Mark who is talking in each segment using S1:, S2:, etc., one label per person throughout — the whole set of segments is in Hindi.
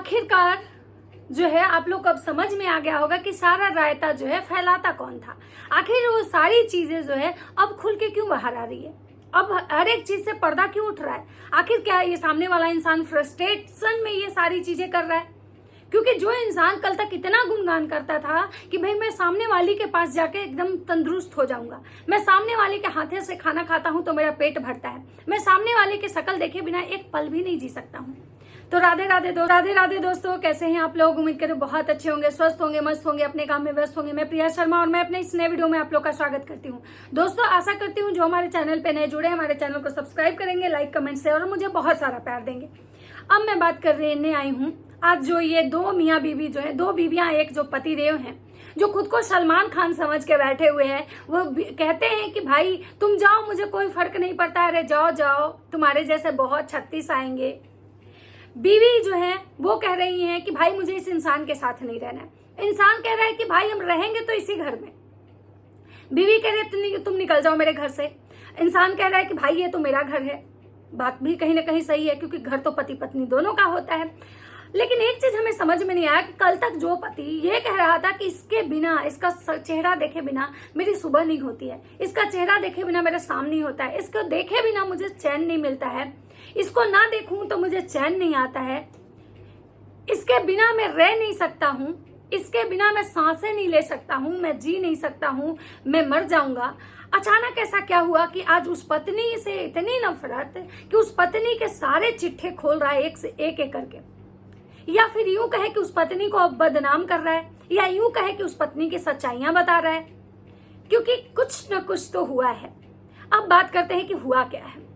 S1: आखिरकार जो है आप लोग को अब समझ में आ गया होगा कि सारा रायता जो है फैलाता कौन था। आखिर वो सारी चीजें जो है अब खुल के क्यों बाहर आ रही है, अब हर एक चीज से पर्दा क्यों उठ रहा है। आखिर क्या ये सामने वाला इंसान फ्रस्ट्रेशन में ये सारी चीजें कर रहा है? क्योंकि जो इंसान कल तक इतना गुणगान करता था कि भाई मैं सामने वाली के पास जाके एकदम तंदुरुस्त हो जाऊंगा, मैं सामने वाले के हाथे से खाना खाता हूं तो मेरा पेट भरता है, मैं सामने वाले की शक्ल देखे बिना एक पल भी नहीं जी सकता हूं। तो राधे राधे दोस्तों, कैसे हैं आप लोग? उम्मीद करें बहुत अच्छे होंगे, स्वस्थ होंगे, मस्त होंगे, अपने काम में व्यस्त होंगे। मैं प्रिया शर्मा और मैं अपने इस नए वीडियो में आप लोग का स्वागत करती हूं। दोस्तों आशा करती हूं जो हमारे चैनल पे नए जुड़े हैं हमारे चैनल को सब्सक्राइब करेंगे, लाइक कमेंट से और मुझे बहुत सारा प्यार देंगे। अब मैं बात करने आई हूँ आज जो ये दो मियाँ बीवी जो है, दो बीवियां एक जो पतिदेव हैं, जो खुद को सलमान खान समझ के बैठे हुए हैं। वो कहते हैं कि भाई तुम जाओ, मुझे कोई फर्क नहीं पड़ता, अरे जाओ जाओ, तुम्हारे जैसे बहुत 36 आएंगे। बीवी जो है वो कह रही है कि भाई मुझे इस इंसान के साथ नहीं रहना है। इंसान कह रहा है कि भाई हम रहेंगे तो इसी घर में। बीवी कह रही है तुम निकल जाओ मेरे घर से। इंसान कह रहा है कि भाई ये तो मेरा घर है। बात भी कहीं ना कहीं सही है, क्योंकि घर तो पति पत्नी दोनों का होता है। लेकिन एक चीज हमें समझ में नहीं आया कि कल तक जो पति ये कह रहा था कि इसके बिना, इसका चेहरा देखे बिना मेरी सुबह नहीं होती है, इसका चेहरा देखे बिना मेरा शाम नहीं होता है, इसको देखे बिना मुझे चैन नहीं मिलता है, इसको ना देखूं तो मुझे चैन नहीं आता है, इसके बिना मैं रह नहीं सकता हूं, इसके बिना मैं सांसें नहीं ले सकता हूं, मैं जी नहीं सकता हूं, मैं मर जाऊंगा। अचानक ऐसा क्या हुआ कि आज उस पत्नी से इतनी नफरत कि उस पत्नी के सारे चिट्ठे खोल रहा है एक से एक करके, या फिर यूं कहे कि उस पत्नी को अब बदनाम कर रहा है, या यूं कहे कि उस पत्नी की सच्चाइयां बता रहा है, क्योंकि कुछ न कुछ तो हुआ है। अब बात करते हैं कि हुआ क्या है।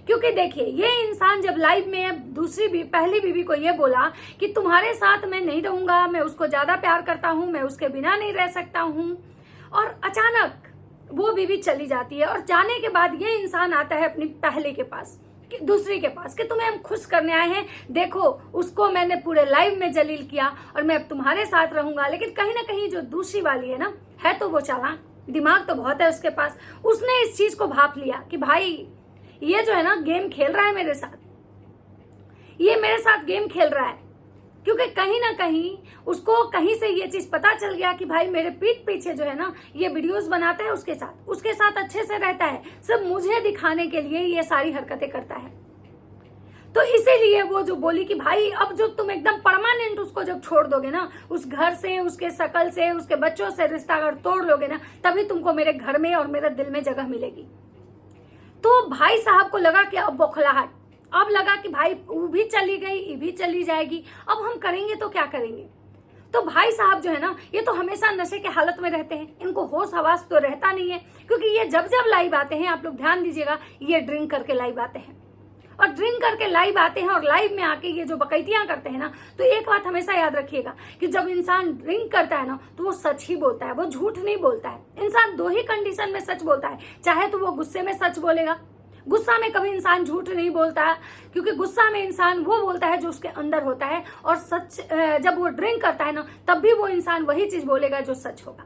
S1: क्योंकि देखिए ये इंसान जब लाइव में पहली बीवी को ये बोला कि तुम्हारे साथ मैं नहीं रहूंगा, मैं उसको ज्यादा प्यार करता हूं, मैं उसके बिना नहीं रह सकता हूं, और अचानक वो बीवी चली जाती है। और जाने के बाद ये इंसान आता है अपनी पहले के पास, दूसरी के पास, कि तुम्हें हम खुश करने आए हैं, देखो उसको मैंने पूरे लाइव में जलील किया और मैं अब तुम्हारे साथ रहूंगा। लेकिन कहीं ना कहीं जो दूसरी वाली है ना, है तो वो चालाक, दिमाग तो बहुत है उसके पास। उसने इस चीज को भाप लिया कि भाई ये जो है ना गेम खेल रहा है मेरे साथ, ये मेरे साथ गेम खेल रहा है। क्योंकि कहीं ना कहीं उसको कहीं से ये चीज पता चल गया कि भाई मेरे पीठ पीछे जो है ना ये वीडियोस बनाता है, उसके साथ अच्छे से रहता है, सब मुझे दिखाने के लिए ये सारी हरकतें करता है। तो इसीलिए वो जो बोली कि भाई अब जो तुम एकदम परमानेंट उसको जब छोड़ दोगे ना, उस घर से, उसके शकल से, उसके बच्चों से रिश्ता अगर तोड़ लोगे ना, तभी तुमको मेरे घर में और मेरे दिल में जगह मिलेगी। तो भाई साहब को लगा कि अब बौखलाहट, अब लगा कि भाई वो भी चली गई, ये भी चली जाएगी, अब हम करेंगे तो क्या करेंगे। तो भाई साहब जो है ना ये तो हमेशा नशे के हालत में रहते हैं, इनको होश हवास तो रहता नहीं है। क्योंकि ये जब जब लाइव आते हैं, आप लोग ध्यान दीजिएगा, ये ड्रिंक करके लाइव आते हैं, और ड्रिंक करके लाइव आते हैं, और लाइव में आके ये जो बकैतियां करते हैं ना, तो एक बात हमेशा याद रखिएगा कि जब इंसान ड्रिंक करता है ना तो वो सच ही बोलता है, वो झूठ नहीं बोलता है। इंसान दो ही कंडीशन में सच बोलता है, चाहे तो वो गुस्से में सच बोलेगा, गुस्सा में कभी इंसान झूठ नहीं बोलता, क्योंकि गुस्सा में इंसान वो बोलता है जो उसके अंदर होता है, और सच जब वो ड्रिंक करता है ना तब भी वो इंसान वही चीज बोलेगा जो सच होगा।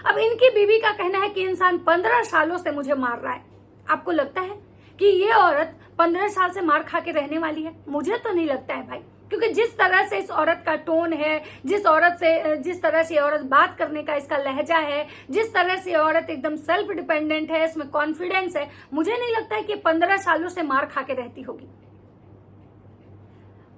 S1: अब इनकी बीवी का कहना है कि इंसान 15 सालों से मुझे मार रहा है। आपको लगता है कि ये औरत 15 साल से मार खा के रहने वाली है? मुझे तो नहीं लगता है भाई, क्योंकि जिस तरह से इस औरत का टोन है, जिस तरह से औरत बात करने का इसका लहजा है, जिस तरह से औरत एकदम सेल्फ डिपेंडेंट है, इसमें कॉन्फिडेंस है, मुझे नहीं लगता है कि 15 सालों से मार खा के रहती होगी।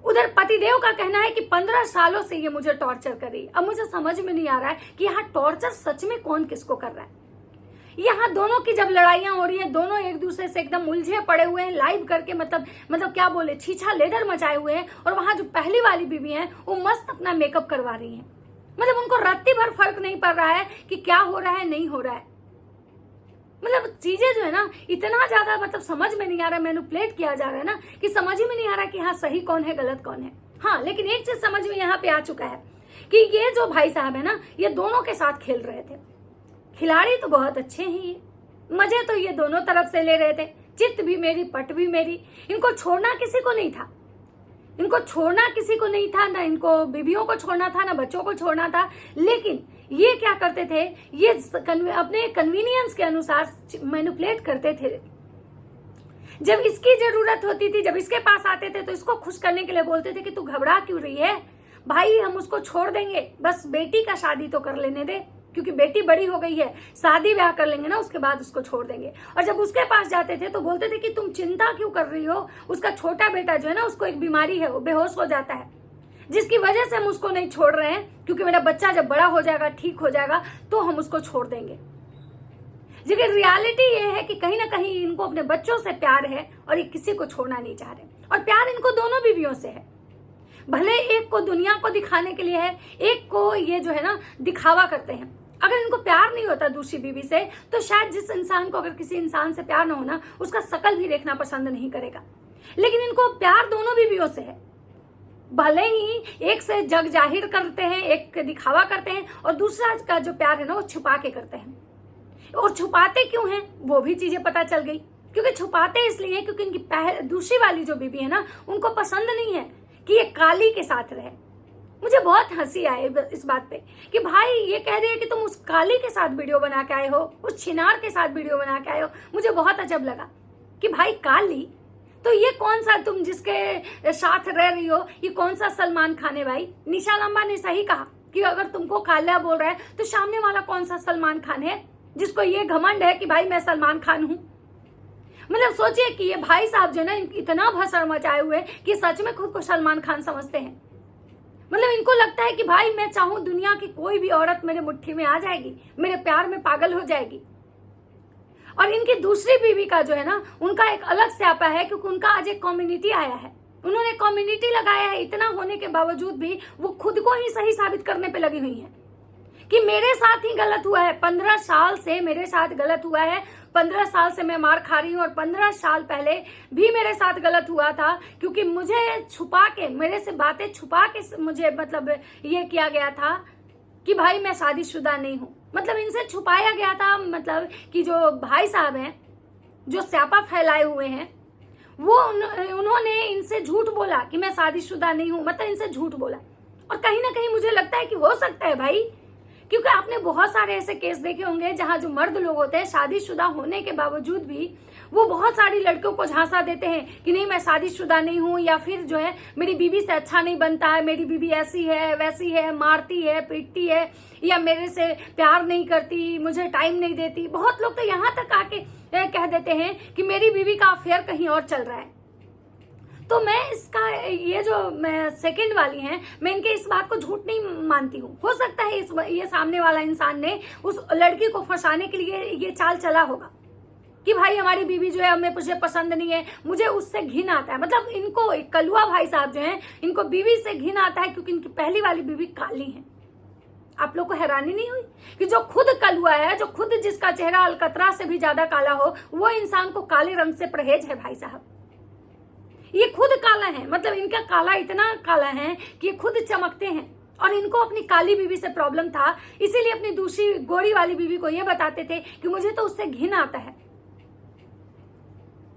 S1: उधर पतिदेव का कहना है कि 15 सालों से ये मुझे टॉर्चर कर रही है। अब मुझे समझ में नहीं आ रहा है कि यहाँ टॉर्चर सच में कौन किसको कर रहा है। यहाँ दोनों की जब लड़ाइयां हो रही है, दोनों एक दूसरे से एकदम उलझे पड़े हुए हैं लाइव करके, मतलब क्या बोले, छीछा लेदर मचाए हुए हैं। और वहां जो पहली वाली बीवी है वो मस्त अपना मेकअप करवा रही है, मतलब उनको रत्ती भर फर्क नहीं पड़ रहा है कि क्या हो रहा है, नहीं हो रहा है। मतलब चीजें जो है ना इतना ज्यादा मतलब समझ में नहीं आ रहा है, मैनिपुलेट किया जा रहा है ना कि समझ ही में नहीं आ रहा कि हाँ सही कौन है, गलत कौन है। हाँ, लेकिन एक चीज समझ में यहाँ पे आ चुका है कि ये जो भाई साहब है ना, ये दोनों के साथ खेल रहे थे। खिलाड़ी तो बहुत अच्छे हैं, मजे तो ये दोनों तरफ से ले रहे थे, चित भी मेरी पट भी मेरी। इनको छोड़ना किसी को नहीं था, इनको छोड़ना किसी को नहीं था, ना इनको बीवियों को छोड़ना था, ना बच्चों को छोड़ना था। लेकिन ये क्या करते थे, ये अपने कन्वीनियंस के अनुसार मैनिपुलेट करते थे जब इसकी जरूरत होती थी, जब इसके पास आते थे तो इसको खुश करने के लिए बोलते थे कि तू घबरा क्यों रही है भाई, हम उसको छोड़ देंगे, बस बेटी का शादी तो कर लेने दे, क्योंकि बेटी बड़ी हो गई है, शादी ब्याह कर लेंगे ना उसके बाद उसको छोड़ देंगे। और जब उसके पास जाते थे तो बोलते थे कि तुम चिंता क्यों कर रही हो, उसका छोटा बेटा जो है ना उसको एक बीमारी है, वो बेहोश हो जाता है, जिसकी वजह से हम उसको नहीं छोड़ रहे हैं, क्योंकि मेरा बच्चा जब बड़ा हो जाएगा, ठीक हो जाएगा, तो हम उसको छोड़ देंगे। लेकिन रियलिटी ये है कि कहीं ना कहीं इनको अपने बच्चों से प्यार है और ये किसी को छोड़ना नहीं चाह रहे, और प्यार इनको दोनों बीवियों से है। भले एक को दुनिया को दिखाने के लिए है, एक को ये जो है ना दिखावा करते हैं। अगर इनको प्यार नहीं होता दूसरी बीवी से, तो शायद जिस इंसान को, अगर किसी इंसान से प्यार ना होना, उसका शकल भी देखना पसंद नहीं करेगा। लेकिन इनको प्यार दोनों बीवियों से है। भले ही एक से जग जाहिर करते हैं, एक दिखावा करते हैं, और दूसरा का जो प्यार है ना वो छुपा के करते हैं। और छुपाते क्यों हैं वो भी चीजें पता चल गई, क्योंकि छुपाते इसलिए क्योंकि इनकी दूसरी वाली जो बीबी है ना, उनको पसंद नहीं है कि ये काली के साथ रहे। मुझे बहुत हंसी आई इस बात पे कि भाई ये कह रही है कि तुम उस काली के साथ वीडियो बना के आए हो, उस छिनार के साथ वीडियो बना के आए हो। मुझे बहुत अजब लगा कि भाई काली, तो ये कौन सा तुम जिसके साथ रह रही हो, ये कौन सा सलमान खान है भाई? निशा लंबा ने सही कहा कि अगर तुमको काला बोल रहा है तो सामने वाला कौन सा सलमान खान है जिसको ये घमंड है कि भाई मैं सलमान खान हूं। मतलब सोचिए कि ये भाई साहब जो है ना इतना भसड़ मचाए हुए कि सच में खुद को सलमान खान समझते हैं। मतलब इनको लगता है कि भाई मैं चाहूं दुनिया की कोई भी औरत मेरे मुट्ठी में आ जाएगी, मेरे प्यार में पागल हो जाएगी। और इनकी दूसरी बीवी का जो है ना, उनका एक अलग स्यापा है, क्योंकि उनका आज एक कम्युनिटी आया है, उन्होंने कम्युनिटी लगाया है। इतना होने के बावजूद भी वो खुद को ही सही साबित करने पे लगी हुई है कि मेरे साथ ही गलत हुआ है, 15 साल से मेरे साथ गलत हुआ है, 15 साल से मैं मार खा रही हूँ, और 15 साल पहले भी मेरे साथ गलत हुआ था, क्योंकि मुझे छुपा के, मेरे से बातें छुपा के मुझे मतलब ये किया गया था कि भाई मैं शादीशुदा नहीं हूँ। मतलब इनसे छुपाया गया था, मतलब कि जो भाई साहब हैं जो स्यापा फैलाए हुए हैं, वो उन्होंने इनसे झूठ बोला कि मैं शादीशुदा नहीं हूँ, मतलब इनसे झूठ बोला। और कहीं ना कहीं मुझे लगता है कि हो सकता है भाई, क्योंकि आपने बहुत सारे ऐसे केस देखे होंगे जहां जो मर्द लोग होते हैं शादीशुदा होने के बावजूद भी वो बहुत सारी लड़कियों को झांसा देते हैं कि नहीं मैं शादीशुदा नहीं हूं, या फिर जो है मेरी बीवी से अच्छा नहीं बनता है, मेरी बीवी ऐसी है वैसी है, मारती है पीटती है, या मेरे से प्यार नहीं करती, मुझे टाइम नहीं देती। बहुत लोग तो यहाँ तक आके कह देते हैं कि मेरी बीवी का अफेयर कहीं और चल रहा है। तो मैं इसका ये जो मैं सेकंड वाली हैं, मैं इनके इस बात को झूठ नहीं मानती हूँ। हो सकता है ये सामने वाला इंसान ने उस लड़की को फंसाने के लिए ये चाल चला होगा कि भाई हमारी बीवी जो है हमें मुझे पसंद नहीं है, मुझे उससे घिन आता है। मतलब इनको कलुआ भाई साहब जो हैं, इनको बीवी से घिन आता है क्योंकि इनकी पहली वाली बीवी काली है। आप लोग को हैरानी नहीं हुई कि जो खुद कलुआ है, जो खुद जिसका चेहरा अलकतरा से भी ज्यादा काला हो, वो इंसान को काले रंग से परहेज है। भाई साहब ये खुद काला है, मतलब इनका काला इतना काला है कि ये खुद चमकते हैं। और इनको अपनी काली बीवी से प्रॉब्लम था, इसीलिए अपनी दूसरी गोरी वाली बीवी को ये बताते थे कि मुझे तो उससे घिन आता है।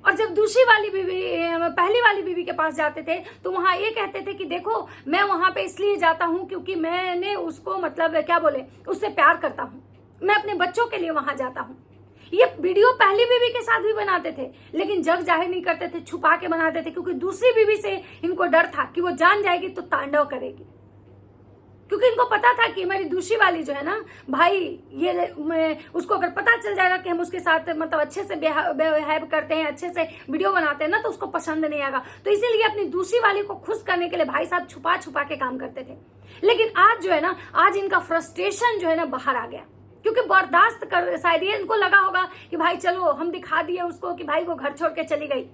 S1: और जब दूसरी वाली बीवी पहली वाली बीवी के पास जाते थे तो वहां ये कहते थे कि देखो मैं वहां पे इसलिए जाता हूं क्योंकि मैंने उसको मतलब क्या बोले उससे प्यार करता हूं, मैं अपने बच्चों के लिए वहां जाता हूं। ये वीडियो पहली बीवी के साथ भी बनाते थे, लेकिन जग जाहिर नहीं करते थे, छुपा के बनाते थे, क्योंकि दूसरी बीवी से इनको डर था कि वो जान जाएगी तो तांडव करेगी। क्योंकि इनको पता था कि हमारी दूसरी वाली जो है ना भाई, ये उसको अगर पता चल जाएगा कि हम उसके साथ मतलब अच्छे से बिहेव करते हैं, अच्छे से वीडियो बनाते हैं ना, तो उसको पसंद नहीं आएगा। तो इसीलिए अपनी दूसरी वाली को खुश करने के लिए भाई साहब छुपा छुपा के काम करते थे। लेकिन आज जो है ना, आज इनका फ्रस्ट्रेशन जो है ना बाहर आ गया, क्योंकि बर्दाश्त कर शायद ये इनको लगा होगा कि भाई चलो हम दिखा दिए उसको कि भाई वो घर छोड़ के चली गई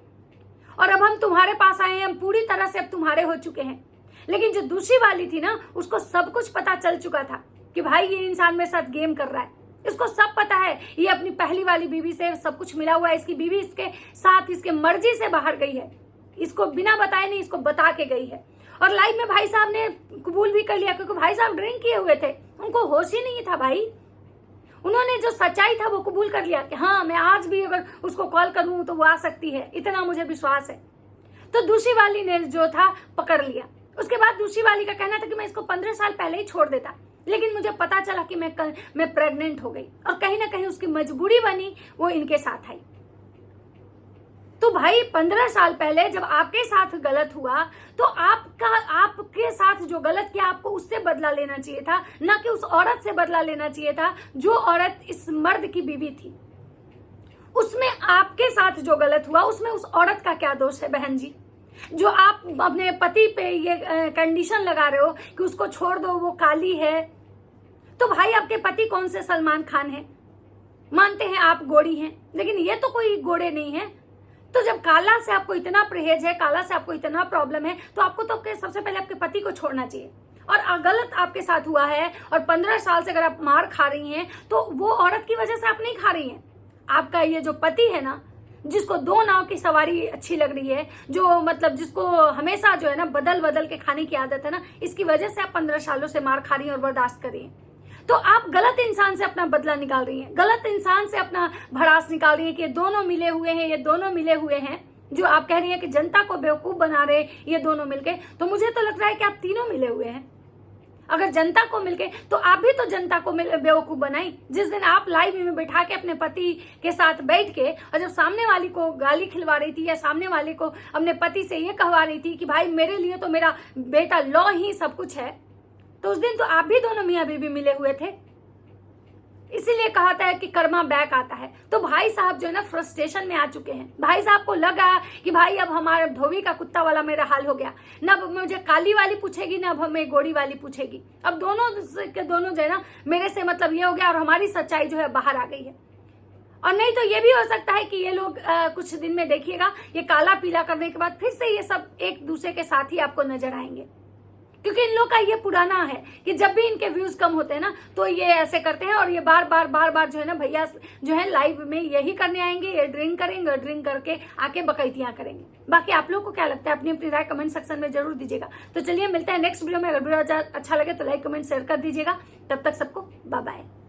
S1: और अब हम तुम्हारे पास आए हैं, हम पूरी तरह से अब तुम्हारे हो चुके हैं। लेकिन जो दूसरी वाली थी ना, उसको सब कुछ पता चल चुका था कि भाई ये इंसान मेरे साथ गेम कर रहा है, इसको सब पता है, ये अपनी पहली वाली बीवी से सब कुछ मिला हुआ है, इसकी बीवी इसके साथ इसके मर्जी से बाहर गई है, इसको बिना बताए नहीं, इसको बता के गई है। और लाइव में भाई साहब ने कबूल भी कर लिया, क्योंकि भाई साहब ड्रिंक किए हुए थे, उनको होश ही नहीं था भाई। उन्होंने जो सच्चाई था वो कबूल कर लिया कि हाँ मैं आज भी अगर उसको कॉल करूं तो वो आ सकती है, इतना मुझे विश्वास है। तो दूसरी वाली ने जो था पकड़ लिया। उसके बाद दूसरी वाली का कहना था कि मैं इसको 15 साल पहले ही छोड़ देता, लेकिन मुझे पता चला कि मैं प्रेग्नेंट हो गई और कहीं ना कहीं उसकी मजबूरी बनी, वो इनके साथ आई। तो भाई 15 साल पहले जब आपके साथ गलत हुआ तो आपके साथ जो गलत किया आपको उससे बदला लेना चाहिए था, ना कि उस औरत से बदला लेना चाहिए था जो औरत इस मर्द की बीवी थी। उसमें आपके साथ जो गलत हुआ उसमें उस औरत का क्या दोष है बहन जी? जो आप अपने पति पे ये कंडीशन लगा रहे हो कि उसको छोड़ दो, वो काली है, तो भाई आपके पति कौन से सलमान खान है? मानते हैं आप गोरी हैं, लेकिन ये तो कोई गोरे नहीं है। तो जब काला से आपको इतना परहेज है, काला से आपको इतना प्रॉब्लम है, तो आपको तो सबसे पहले आपके पति को छोड़ना चाहिए। और गलत आपके साथ हुआ है और 15 साल से अगर आप मार खा रही हैं तो वो औरत की वजह से आप नहीं खा रही हैं। आपका ये जो पति है ना, जिसको दो नाव की सवारी अच्छी लग रही है, जो मतलब जिसको हमेशा जो है ना बदल बदल के खाने की आदत है ना, इसकी वजह से आप 15 सालों से मार खा रही हैं और बर्दाश्त कर रही हैं। तो आप गलत इंसान से अपना बदला निकाल रही हैं, गलत इंसान से अपना भड़ास निकाल रही है कि ये दोनों मिले हुए हैं, ये दोनों मिले हुए हैं। जो आप कह रही हैं कि जनता को बेवकूफ बना रहे ये दोनों मिलके, तो मुझे तो लग रहा है कि आप तीनों मिले हुए हैं। अगर जनता को मिलके, तो आप भी तो जनता को बेवकूफ बनाई। जिस दिन आप लाइव में बैठा के अपने पति के साथ बैठ के और जब सामने वाली को गाली खिलवा रही थी या सामने वाले को अपने पति से ये कहवा रही थी कि भाई मेरे लिए तो मेरा बेटा लॉ ही सब कुछ है, तो उस दिन तो आप भी दोनों मियाँ बीवी मिले हुए थे। इसीलिए कहता है कि कर्मा बैक आता है। तो भाई साहब जो है ना फ्रस्ट्रेशन में आ चुके हैं। भाई साहब को लगा कि भाई अब हमारे धोबी का कुत्ता वाला मेरा हाल हो गया, ना अब मुझे काली वाली पूछेगी ना अब हमें गोरी वाली पूछेगी। अब दोनों के दोनों जो है ना मेरे से मतलब ये हो गया और हमारी सच्चाई जो है बाहर आ गई है। और नहीं तो ये भी हो सकता है कि ये लोग कुछ दिन में देखिएगा, ये काला पीला करने के बाद फिर से ये सब एक दूसरे के साथ ही आपको नजर आएंगे। क्योंकि इन लोग का ये पुराना है कि जब भी इनके व्यूज कम होते हैं ना तो ये ऐसे करते हैं और ये बार बार जो है ना भैया जो है लाइव में यही करने आएंगे, ये ड्रिंक करेंगे और ड्रिंक करके आके बकैतियां करेंगे। बाकी आप लोग को क्या लगता है अपनी अपनी राय कमेंट सेक्शन में जरूर दीजिएगा। तो चलिए मिलते हैं नेक्स्ट वीडियो में। अगर वीडियो अच्छा लगे तो लाइक कमेंट शेयर कर दीजिएगा। तब तक सबको बाय बाय।